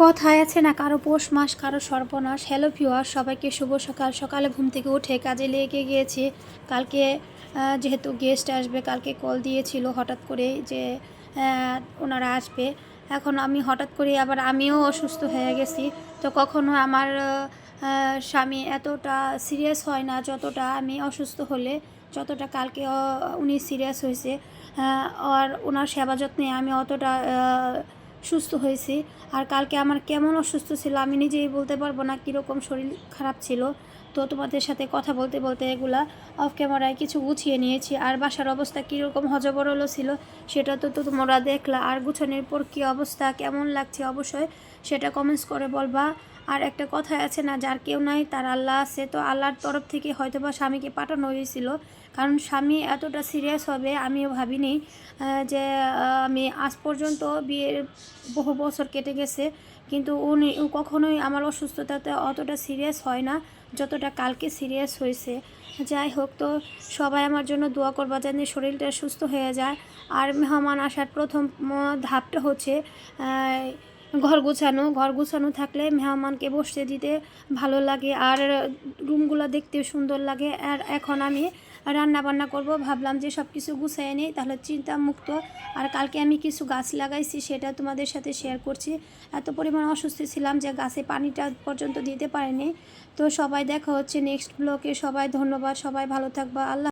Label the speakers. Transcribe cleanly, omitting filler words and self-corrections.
Speaker 1: কথায় আছে না, কারো পৌষ মাস কারো সর্বনাশ। হ্যালো ভিউয়ার, সবাইকে শুভ সকাল। সকালে ঘুম থেকে উঠে কাজে লেগে গিয়েছি। কালকে যেহেতু গেস্ট আসবে, কালকে কল দিয়েছিল হঠাৎ করে যে ওনারা আসবে। এখন আমি হঠাৎ করে আবার আমিও অসুস্থ হয়ে গেছি। তো কখনো আমার স্বামী এতটা সিরিয়াস হয় না যতটা আমি অসুস্থ হলে, যতটা কালকে উনি সিরিয়াস হয়েছে। আর ওনার সেবা যত্নে আমি অতটা সুস্থ হয়েছি। আর কালকে আমার কেমন অসুস্থ ছিল আমি নিজেই বলতে পারবো না, কীরকম শরীর খারাপ ছিল। তো তোমাদের সাথে কথা বলতে বলতে এগুলা অফ ক্যামেরায় কিছু গুছিয়ে নিয়েছি। আর বাসার অবস্থা কীরকম হজবরল ছিল সেটা তো তোমরা দেখলা। আর গুছানোর পর কী অবস্থা, কেমন লাগছে অবশ্যই সেটা কমেন্টস করে বলবা। আর একটা কথা আছে না, যার কেউ নাই তার আল্লাহ আছে। তো আল্লাহর তরফ থেকে হয়তো বা স্বামীকে পাঠানো হয়েছিল, কারণ স্বামী এতটা সিরিয়াস হবে আমিও ভাবিনি। যে আমি আজ পর্যন্ত বিয়ের বহু বছর কেটে গেছে, কিন্তু উনি কখনোই আমার অসুস্থতাতে অতটা সিরিয়াস হয় না যতটা কালকে সিরিয়াস হয়েছে। যাই হোক, তো সবাই আমার জন্য দোয়া করবা যেন শরীরটা সুস্থ হয়ে যায়। আর মেহমান আসার প্রথম ধাপটা হচ্ছে ঘর গুছানো থাকলে মেহমানকে বসতে দিতে ভালো লাগে, আর রুমগুলো দেখতেও সুন্দর লাগে। আর এখন আমি রান্না বান্না করব, ভাবলাম যে সব কিছু গুছিয়ে নিই, তাহলে চিন্তা মুক্ত। আর কালকে আমি কিছু গাছ লাগাইছি, সেটা তোমাদের সাথে শেয়ার করছি। এত পরিমাণ অসুস্থ ছিলাম যে গাছে পানিটা পর্যন্ত দিতে পারিনি। তো সবাই দেখা হচ্ছে নেক্সট ব্লগে। সবাই ধন্যবাদ, সবাই ভালো থাকবা। আল্লাহ।